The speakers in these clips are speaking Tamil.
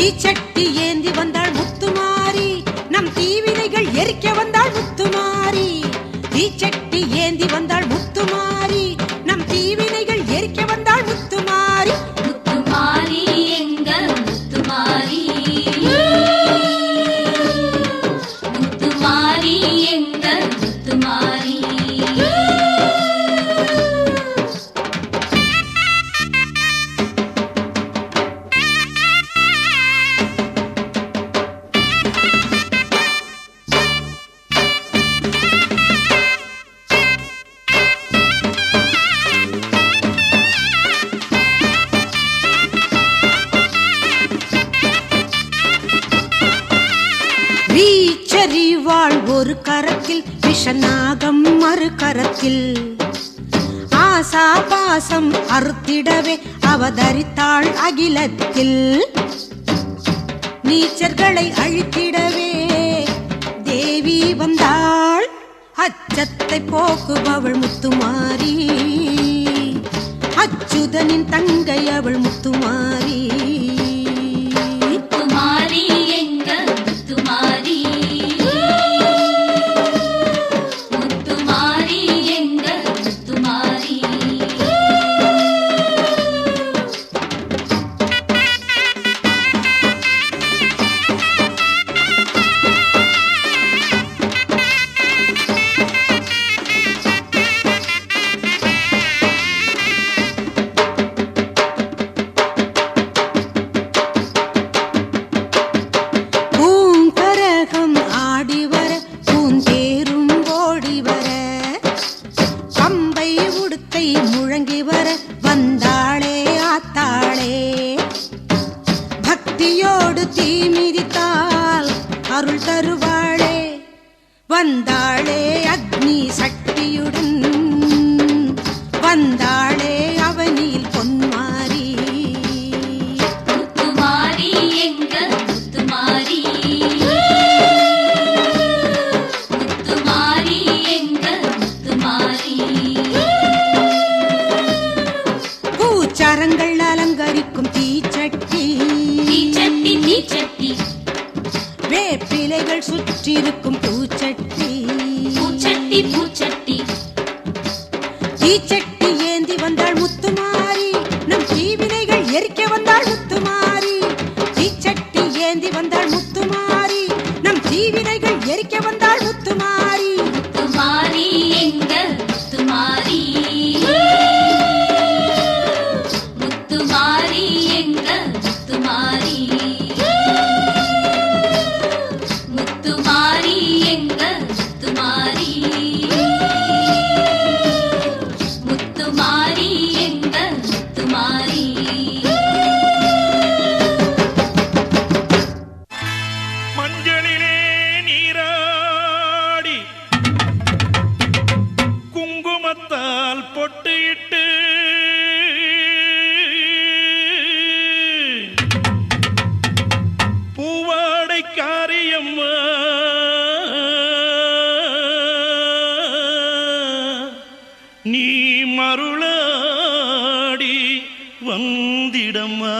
தீச்சட்டி ஏந்தி வந்தாள் முத்துமாரி, நம் தீவினைகள் எரிக்க வந்தாள் முத்துமாரி. தீச்சட்டி ஏந்தி வந்தாள் முத்துமாரி, நம் தீவினைகள் எரிக்க வந்தாள் முத்துமாரி. முத்துமாரி எங்கள் முத்துமாரி, முத்துமாரி எங்கள் முத்துமாரி. வீச்சறிவாள் ஒரு கரத்தில், விஷநாகம் மறு கரத்தில். ஆசா பாசம் அறுத்திடவே அவதரித்தாள் அகிலத்தில். நீச்சர்களை அழித்திடவே தேவி வந்தாள், அச்சத்தை போக்குபவள் முத்துமாரி. அச்சுதனின் தங்கை அவள் முத்துமாரி. முத்துமாரி எங்கள் முத்துமாரி, முத்துமாரி எங்கள் முத்துமாரி. பூங்கரகம் ஆடி வர, பூந்தேரும் ஓடி வர, பம்பை உடுக்கை முழங்கி வர வந்தாளே ஆத்தாளே. பக்தியோடு தீ மிதித்தால் அருள் தருவாளே. வந்தாளே அக்னி சக்தியுடன், வந்தாளே அவனில் பொன்மாரி. முத்துமாரி எங்கள் முத்துமாரி, முத்துமாரி எங்கள் முத்துமாரி. பூச்சரங்கள் அலங்கரிக்கும் தீச்சட்டி, தீச்சட்டி தீச்சட்டி, வேப்பிலைகள் சுற்றிருக்கும் பூச்சட்டி. பூச்சட்டி பூச்சட்டி. தீச்சட்டி ஏந்தி வந்தாள் முத்துமாரி, நம் தீவினைகள் எரிக்க வந்தாள் முத்துமாரி. தீச்சட்டி ஏந்தி வந்தாள் முத்துமாரி, நம் தீவினைகள் எரிக்க வந்தாள் முத்துமாரி. முத்துமாரி எங்கள் முத்துமாரி, முத்துமாரி எங்கள் முத்துமாரி, முத்துமாரி எங்கள் முத்துமாரி, முத்துமாரி எங்கள் முத்துமாரி. மஞ்சளிலே நீராடி குங்குமத்தால் பொட்டிட்டு பூவாடை காரியம்மா நீ மருளாடி வந்திடம்மா.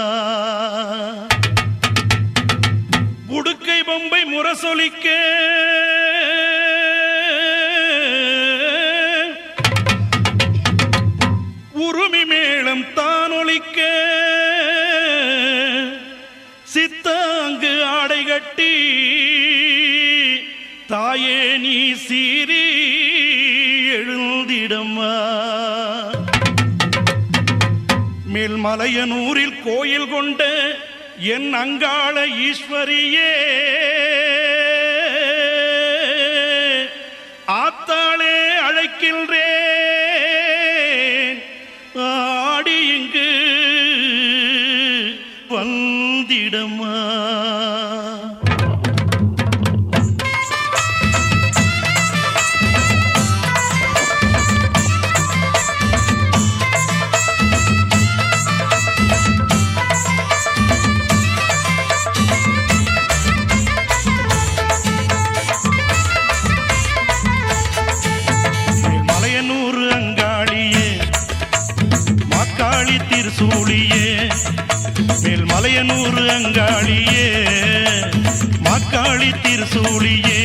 உடுக்கை பொம்பை முரசொலிக்க உருமி மேளம் தானொலிக்க சித்தாங்கு ஆடை கட்டி தாயே நீ சீறி எழுந்திடம்மா. மேல்மலையனூரில் கோயில் கொண்ட என் அங்காள ஈஸ்வரியே, ஆத்தாளே அழைக்கின்றேன், ஆடி இங்கு வந்திடம்மா. மலையனூர் அங்காளியே, மாக்காளி திருசூழியே, மேல்மலையனூர் அங்காளியே மாக்காளி திருசூழியே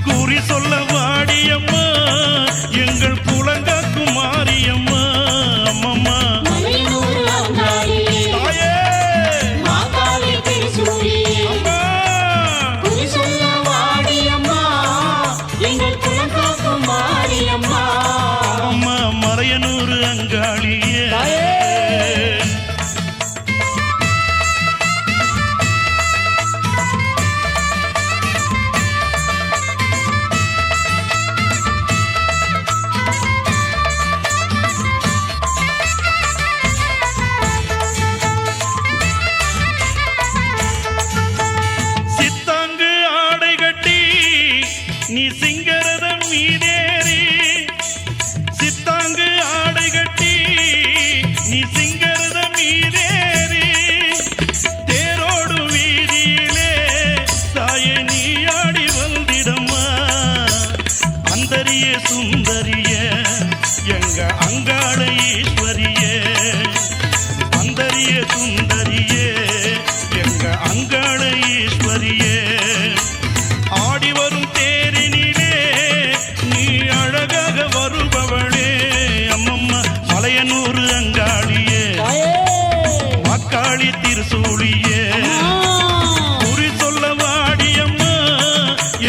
கூறி சொல்ல வாடியம்மா எங்கள் குலங்காக்கும் மாரியம்மா அம்மம்மா தாயே அம்மா மலையனூர் அங்காளியே சித்தாங்கு ஆடை கட்டி நீ சிங்கரதம் மீதேறி சித்தாங்கு ஆடை கட்டி நீ சிங்கரதம் மீதேறி தேரோடு வீதியிலே தாயே நீ ஆடி வந்திடம்மா அந்தரிய சுந்தரிய எங்க அங்காள ஈஸ்வரியே அந்தரிய சுந்தரியே எங்க அங்காள ஈஸ்வரியே ஆடி வரும் தேரினிலே நீ அழகாக வருபவளே அம்மம்மா மலையனூர் அங்காளியே மாக்காளி திருசூழியே குறி சொல்ல வாடியம்மா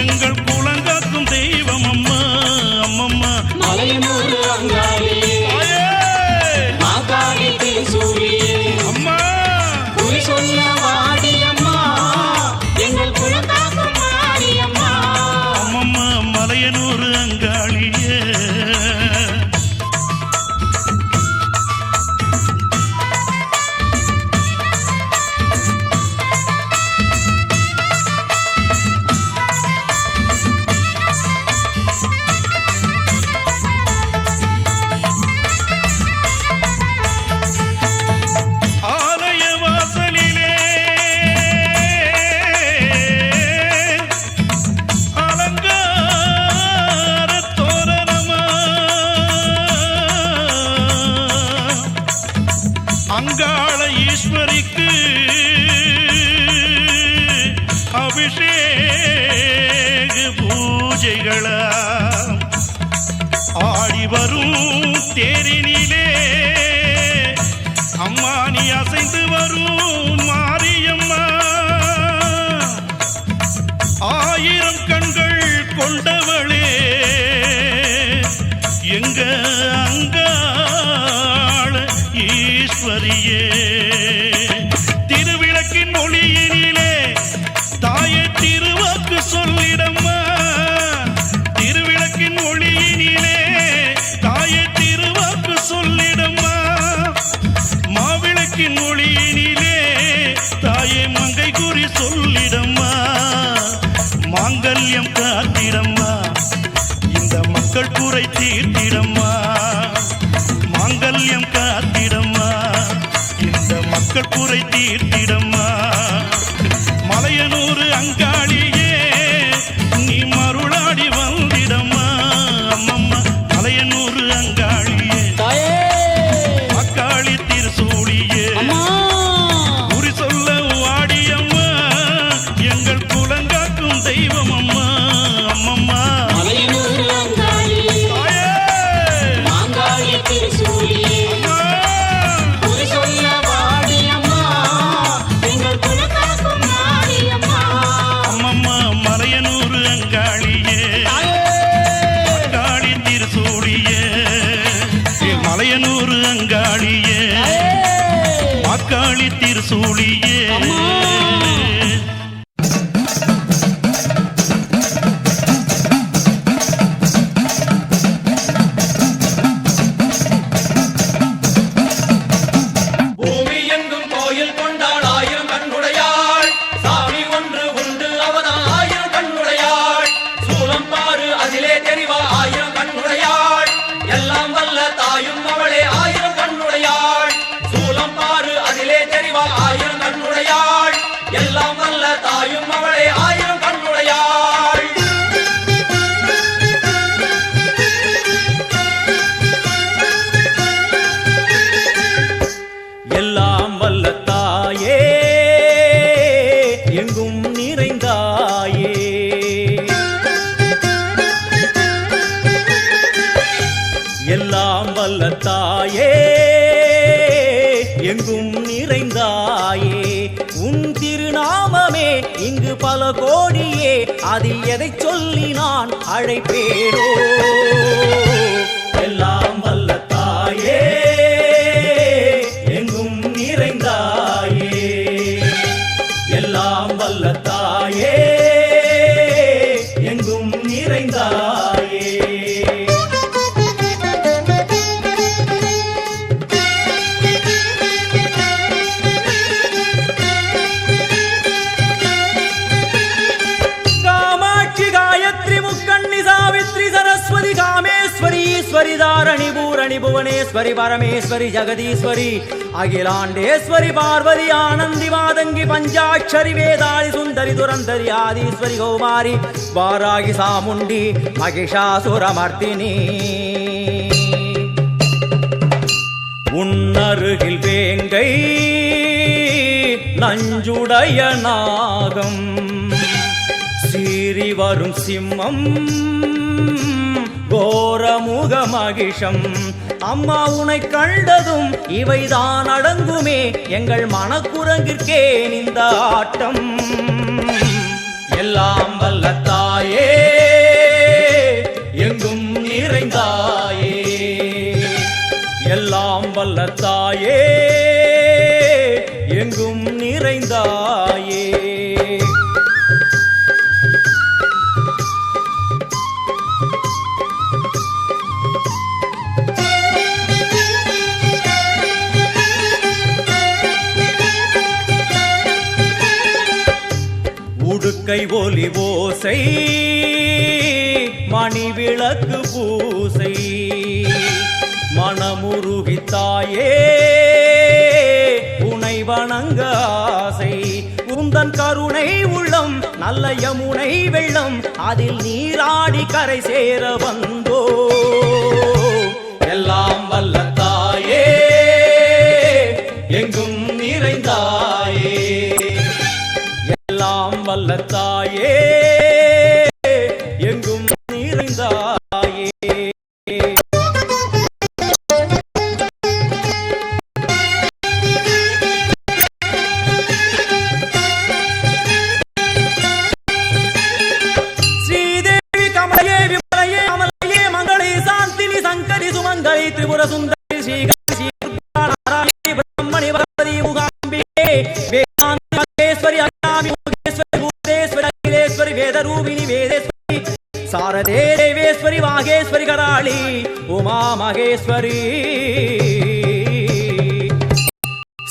எங்கள் குலங்காக்கும் தெய்வம் அம்மா அம்மம்மா அம்மா அம்மம்மா மலையனூர் அங்காளியே ஆலய வாசலிலே அலங்கார தோரணமா அங்காள ஈஸ்வரிக்கு அபிஷேக பூஜைகளா ஆடி வரும் தேரினிலே அம்மா நீ அசைந்து வரும் மாரியம்மா ஆயிரம் கண்கள் கொண்டவளே எங்க அங்காள ஈஸ்வரியே திருவிளக்கின் ஒளியினிலே தாயே திருவாக்கு சொல்லிடம்மா திருவிளக்கின் ஒளியினிலே தாயே திருவாக்கு சொல்லிடம்மா மாவிளக்கின் ஒளியினிலே தாயே மங்கை குறி சொல்லிடம்மா மாங்கல்யம் காத்திடம்மா இந்த மக்கள் குறை தீர்த்திடம்மா மாங்கல்யம் காத்திடம்மா இந்த மக்கள் குறை தீர்த்திடம்மா மலையனூர் அங்காளியே நீ மருளாடி வந்திடம்மா அம்மம்மா மலையனூர் அங்காளியே மாக்காளி திருசூழியே குறி சொல்ல வாடியம்மா எங்கள் குலங்காக்கும் தெய்வம் அம்மா அம்மம்மா அம்மம்மா மலையனூர் அங்காளியே மாக்காளி திருசூழியே மலையனூர் அங்காளியே மாக்காளி திருசூழியே எல்லாம் எல்லாம் வல்ல தாயே எங்கும் நிறைந்தாயே எல்லாம் வல்ல தாயே எங்கும் நிறைந்தாயே உன் திருநாமமே இங்கு பல கோடியே அதில் எதை சொல்லி நான் அழைப்பேனோ எல்லாம் வல்ல தாயே எங்கும் நிறைந்தாயே எல்லாம் வல்ல தாயே எங்கும் நிறைந்தாயே ईश्वरी दारणी पूरणी भुवनेश्वरी परमेश्वरी जगदीश्वरी अखिलांडेश्वरी पार्वती आनंदी मादंगी पंचाक्षरी वेदाली सुंदरी दुरंधरी आदिश्वरी कौमारी वारागी सामुंडी महिषासुरमर्दिनी उन्नरुगिल वेंगै नंजुडय नागम सीरी वरुम सिம்மம் கோரமுக மகிஷம் அம்மா உனை கண்டதும் இவைதான் அடங்குமே எங்கள் மனக்குரங்கிற்கே இந்த ஆட்டம் எல்லாம் வல்ல தாயே எங்கும் நிறைந்தாயே எல்லாம் வல்ல தாயே எங்கும் நிறைந்தாயே உடுக்கை ஒலி ஓசை மணி விளக்கு பூசை மனமுருகித்தாயே உனை வணங்க ஆசை உந்தன் கருணை உள்ளம் நல்ல யமுனை வெள்ளம் அதில் நீராடி கரை சேர வந்தோ எல்லாம் வல்ல தாயே எங்கும் நிறைந்தாயே எல்லாம் வல்ல தாயே எங்கும் நிறைந்தாயே ஸ்ரீதேவி கமலையே விமலையே அமலையே மங்களே சாந்தினி சங்கரி சுமங்கலி திரிபுர சுந்தரி ஸ்ரீ நாராயணி பிரம்மணி பகவதி முகாம்பிகே வேதாந்தி மகேஸ்வரி அகாமி वेदरूपिणी वेदेश्वरी सारदे देवेश्वरी वागेश्वरी कराली उमा महेश्वरी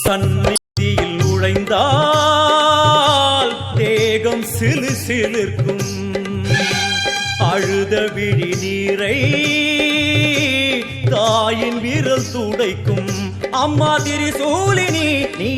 சந்நிதியில் நுழைந்தால் தேகம் சிலு சிலிர்க்கும் அழுத விழி நீரை தாயின் விரல் துடைக்கும் அம்மா திரிசூலினி நீ